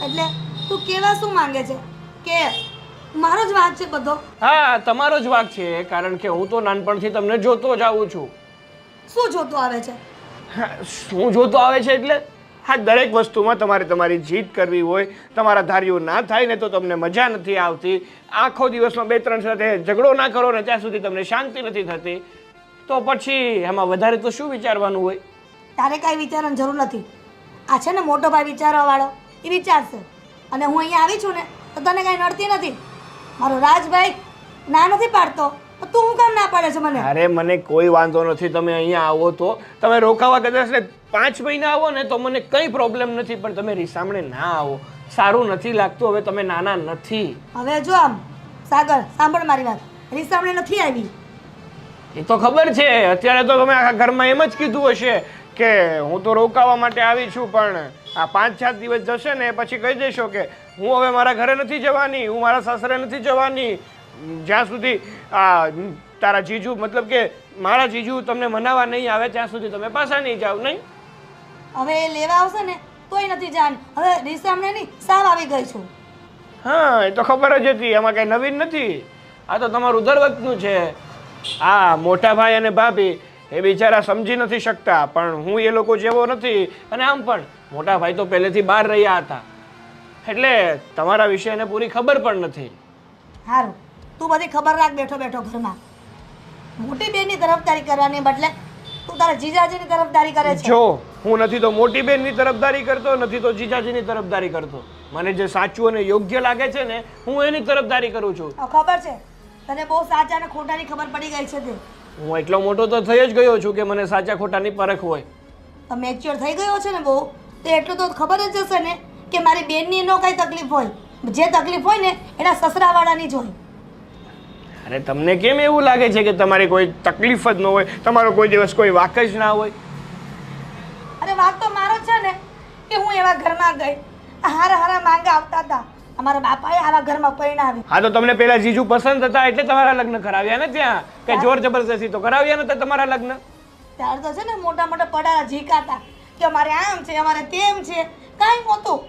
એટલે તું કેવા શું માંગે છે કે મારો જ વાંક છે બધો? હા, તમારો જ વાંક છે, કારણ કે હું તો નાનપણથી તમને જોતો જ આવું છું. શું જોતું આવે છે? હા, શું જોતો આવે છે એટલે હા, દરેક વસ્તુમાં તમારે તમારી જીત કરવી હોય, તમારા ધાર્યું ના થાય ને તો તમને મજા નથી આવતી. આખો દિવસમાં 2-3 સાથે ઝઘડો ના કરો ને ત્યાં સુધી તમને શાંતિ નથી થતી, તો પછી એમાં વધારે તો શું વિચારવાનું હોય? તારે કાંઈ વિચારવાની જરૂર નથી. આ છે ને મોટો ભાઈ વિચારવાવાળો, એ વિચારશે. અને હું અહીંયા આવી છું ને તો તને કાંઈ નડતી નથી. મારો રાજભાઈ ના નથી પાડતો તો તું હું કામ ના પાડે છે મને? અરે મને કોઈ વાંધો નથી, તમે અહીંયા આવો તો તમે રોકાવા કદાચ ને 5 મહિના આવો ને તો મને કંઈ પ્રોબ્લેમ નથી, પણ તમે રીસામણે ના આવો, સારું નથી લાગતું. હવે તમે નાના નથી. હવે જો આમ સાગર સાંભળ મારી વાત, રીસામણે નથી આવી. એ તો ખબર છે. અત્યારે તો તમે આખા ઘરમાં એમ જ કીધું હશે કે હું તો રોકાવા માટે આવી છું, પણ આ 5-7 દિવસ જશે ને પછી કહી દેશો કે હું હવે મારા ઘરે નથી જવાની, હું મારા સાસરે નથી જવાની, જ્યાં સુધી આ તારા જીજુ મતલબ કે મારા જીજુ તમને મનાવવા નહીં આવે ત્યાં સુધી તમે પાછા નહીં જાઓ. નહીં, હવે એ લેવા આવશે ને તોય નથી જાણ. હવે રીસામણે નહીં સાવ આવી ગઈ છું. હા, એ તો ખબર જ હતી, એમાં કંઈ નવીન નથી. આ તો તમારું દર વખતનું છે. હા, મોટા ભાઈ અને ભાભી એ બિચારા સમજી નથી શકતા, પણ હું એ લોકો જેવો નથી. અને આમ પણ મોટા ભાઈ તો પહેલેથી બહાર રહ્યા હતા, એટલે તમારા વિશે એને પૂરી ખબર પણ નથી. સારું, તું બધી ખબર રાખ બેઠો બેઠો ઘરમાં. મોટી બેનની તરફદારી કરવાની બદલે તું તારા જીજાજીની તરફદારી કરે છે. જો હું નથી તો મોટી બેનની તરફદારી કરતો, નથી તો જીજાજીની તરફદારી કરતો. મને જે સાચું અને યોગ્ય લાગે છે ને હું એની તરફદારી કરું છું. ખબર છે તને બહુ સાચા અને ખોટાની ખબર પડી ગઈ છે તે. હું એટલો મોટો તો થઈ જ ગયો છું કે મને સાચા ખોટાની પરખ હોય. તો મેચ્યોર થઈ ગયો છે ને બહુ, તો એટલું તો ખબર જ હશે ને કે મારી બેનની નો કઈ તકલીફ હોય, જે તકલીફ હોય ને એના સસરાવાળાની જ હોય. અરે તમને કેમ એવું લાગે છે કે તમારી કોઈ તકલીફ જ ન હોય, તમારો કોઈ દિવસ કોઈ વાક જ ના હોય? અરે વાક તો મારો જ છે ને કે હું એવા ઘરમાં ગઈ, હારા હારા માંગા આવતા હતા, અમારા બાપાએ આવા ઘરમાં પરણાવી. હા, તો તમને પેલા જીજુ પસંદ હતા એટલે તમારા લગ્ન કરાવ્યા ને ત્યાં, કે જોર જબરદસ્તી તો કરાવ્યા નતા તમારા લગ્ન? ત્યારે તો છે ને મોટા મોટા પડારા ઝીકાતા કે અમારે આમ છે અમારે તેમ છે, કાંઈ નહોતું.